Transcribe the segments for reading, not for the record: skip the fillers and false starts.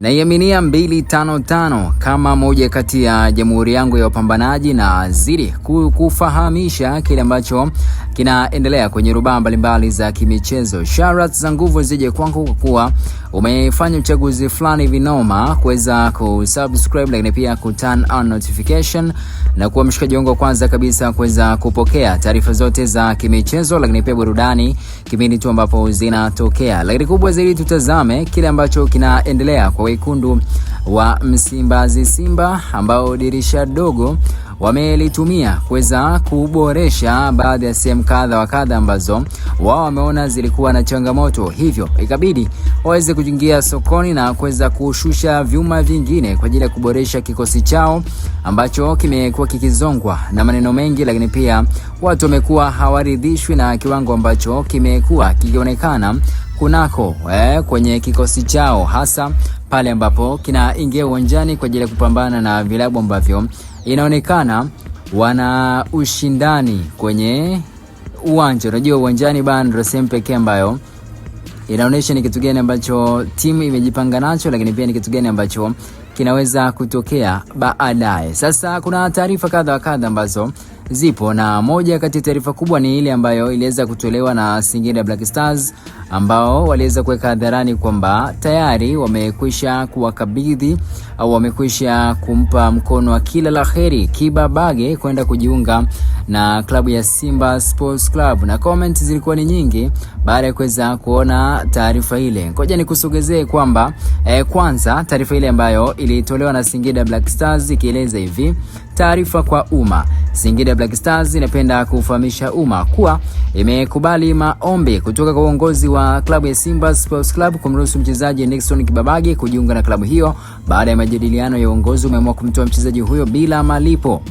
Naiaminia 255 kama moja kati ya jamhuri yangu ya wapambanaji, na zidi kufahamisha kile ambacho kinaendelea kwenye rubaa mbalimbali za kimichezo. Shoutouts za nguvu zije kwangu kwa kuwa umefanya uchaguzi fulani vinoma kuweza kusubscribe, lakini pia kuturn on notification na kuwa mshikaji wangu kwanza kabisa kuweza kupokea taarifa zote za kimichezo, lakini pia burudani kipindi tu ambapo zinatokea. Lakini kubwa zaidi tutazame kile ambacho kinaendelea kwa wekundu wa Msimbazi Simba ambao dirisha dogo wamelitumia kuweza kuboresha baadhi ya sehemu kadha wa kadha ambazo wao wameona zilikuwa na changamoto, hivyo ikabidi waweze kuingia sokoni na kuweza kushusha vyuma vingine kwa ajili ya kuboresha kikosi chao ambacho kimekuwa kikizongwa na maneno mengi, lakini pia watu wamekuwa hawaridhishwi na kiwango ambacho kimekuwa kikionekana kunako kwenye kikosi chao, hasa pale ambapo kinaingia uwanjani kwa ajili ya kupambana na vilabu ambavyo inaonekana wana ushindani kwenye uwanja. Unajua uwanjani bana ndio sehemu pekee ambayo inaonyesha ni kitu gani ambacho timu imejipanga nacho, lakini pia ni kitu gani ambacho kinaweza kutokea baadaye. Sasa kuna taarifa kadha wa kadha ambazo zipo, na moja kati ya taarifa kubwa ni ile ambayo iliweza kutolewa na Singida Black Stars ambao waliweza kuweka hadharani kwamba tayari wamekwisha kuwakabidhi au wamekwisha kumpa mkono wa kila laheri Kiba Bage kwenda kujiunga na klabu ya Simba Sports Club, na comment zilikuwa ni nyingi baada ya kuweza kuona taarifa ile. Ngoja nikusogezee kwamba kwanza taarifa ile ambayo ilitolewa na Singida Black Stars ikieleza hivi: taarifa kwa umma. Singida Black Stars inapenda kufahamisha umma kuwa imekubali maombi kutoka kwa uongozi wa klabu ya Simba Sports Club kumruhusu mchezaji Nixon Kiba Bage kujiunga na klabu hiyo. Baada ya majadiliano ya uongozi umeamua kumtoa mchezaji huyo bila malipo.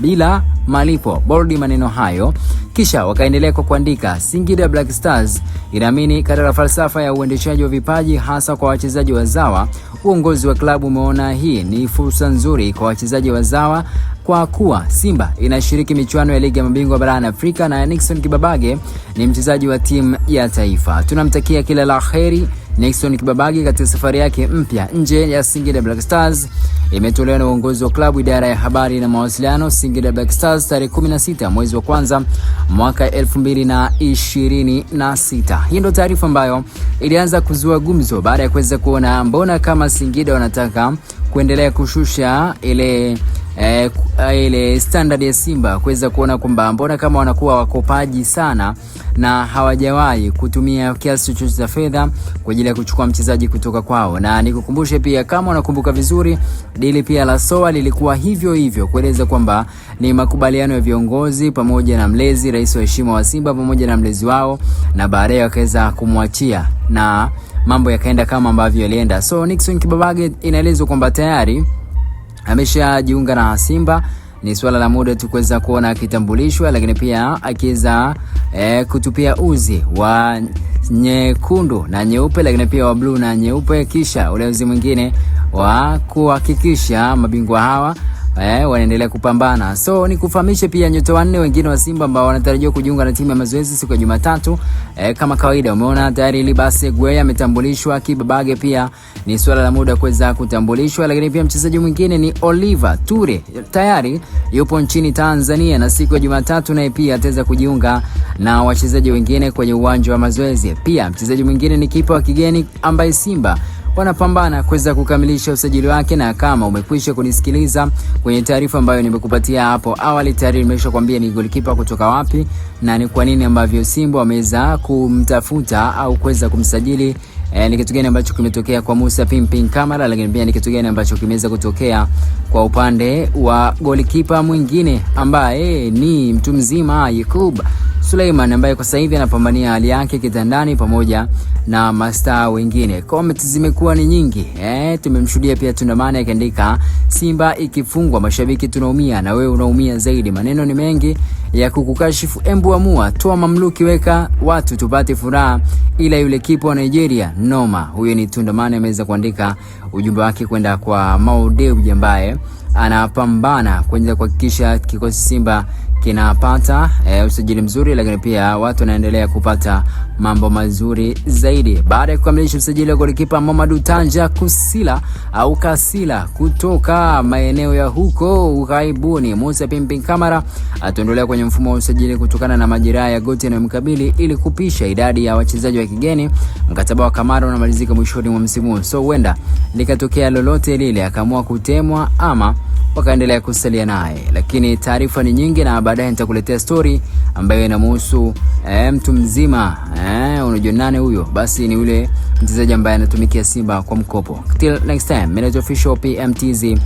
Bold maneno hayo. Kisha wakaendelea kwa kuandika, Singida Black Stars inaamini katika falsafa ya uendeshaji wa vipaji hasa kwa wachezaji wazawa. Uongozi wa klabu umeona hii ni fursa nzuri kwa wachezaji wazawa kwa kuwa Simba inashiriki michuano ya ligi ya mabingwa barani Afrika na Nixon Kiba Bage ni mchezaji wa timu ya taifa. Tunamtakia kila la kheri Nixon Kiba Bage katika safari yake mpya nje ya Singida Black Stars. Imetolewa na uongozi wa klabu, idara ya habari na mawasiliano, Singida Black Stars, tarehe 16 mwezi wa kwanza mwaka 2026. Hii ndio taarifa ambayo ilianza kuzua gumzo baada ya kuweza kuona mbona kama Singida wanataka kuendelea kushusha ile standard ya Simba, kuweza kuona kwamba mbona kama wanakuwa wakopaji sana na hawajawahi kutumia kiasi chochote cha fedha kwa ajili ya kuchukua mchezaji kutoka kwao. Na nikukumbushe pia, kama unakumbuka vizuri, dili pia la Soa lilikuwa hivyo kueleza kwamba ni makubaliano ya viongozi pamoja na mlezi, rais wa heshima wa Simba pamoja na mlezi wao, na baadaye wakaweza kumwachia na mambo yakaenda kama ambavyo yalienda. So Nixon Kiba Bage inaelezwa kwamba tayari ameshajiunga na Simba, ni swala la muda tu kuweza kuona kitambulishwa, lakini pia akiweza kutupia uzi wa nyekundu na nyeupe, lakini pia wa blue na nyeupe, kisha ule uzi mwingine wa kuhakikisha mabingwa hawa wanaendelea kupambana. So ni kufahamisha pia nyota wanne wengine wa Simba ambao wanatarajiwa kujiunga na timu ya mazoezi siku ya Jumatatu. Kama kawaida umeona tayari Libase Gueye ametambulishwa, Kiba Bage pia ni swala la muda kuweza kutambulishwa, lakini pia mchezaji mwingine ni Oliver Ture tayari yupo nchini Tanzania na siku ya Jumatatu naye pia ataweza kujiunga na wachezaji wengine kwenye uwanja wa mazoezi. Pia mchezaji mwingine ni kipa wa kigeni ambaye Simba wanapambana kuweza kukamilisha usajili wake, na kama umekwisha kunisikiliza kwenye taarifa ambayo nimekupatia hapo awali, tayari nimeshakwambia ni goalkeeper kutoka wapi na ni kwa nini ambavyo Simba wameweza kumtafuta au kuweza kumsajili. Ni kitu gani ambacho kimetokea kwa Musa Pimpin Kamara, lakini pia ni kitu gani ambacho kimeweza kutokea kwa upande wa goalkeeper mwingine ambaye ni mtu mzima Yakub Suleiman ambaye kwa sasa hivi anapambania hali yake kitandani pamoja na mastaa wengine. Comments zimekuwa ni nyingi. Tumemshuhudia pia Tundamani akiandika, Simba ikifungwa mashabiki tunaumia na wewe unaumia zaidi. Maneno ni mengi ya kukukashifu, embu amua, toa mamluki, weka watu tupate furaha, ila yule kipo wa Nigeria noma. Huyo ni Tundamani ameweza kuandika ujumbe wake kwenda kwa Maudeu ambaye anapambana kuweza kuhakikisha kikosi Simba kinapata usajili mzuri, lakini pia watu wanaendelea kupata mambo mazuri zaidi. Baada ya kukamilisha usajili wa golikipa Mamadou Tanja Kasila kutoka maeneo ya huko ughaibuni, Musa Pimpin Kamara ataondolewa kwenye mfumo wa usajili kutokana na majeraha ya goti yanayomkabili ili kupisha idadi ya wachezaji wa kigeni. Mkataba wa Kamara unamalizika mwishoni mwa msimu, so huenda likatokea lolote lile akaamua kutemwa ama wakaendelea kusalia naye, lakini taarifa ni nyingi na baadaye nitakuletea story ambayo inamhusu mtu mzima. Unajua nani huyo? Basi ni yule mchezaji ambaye anatumikia Simba kwa mkopo. Till next time, mimi ni official PMTZ_.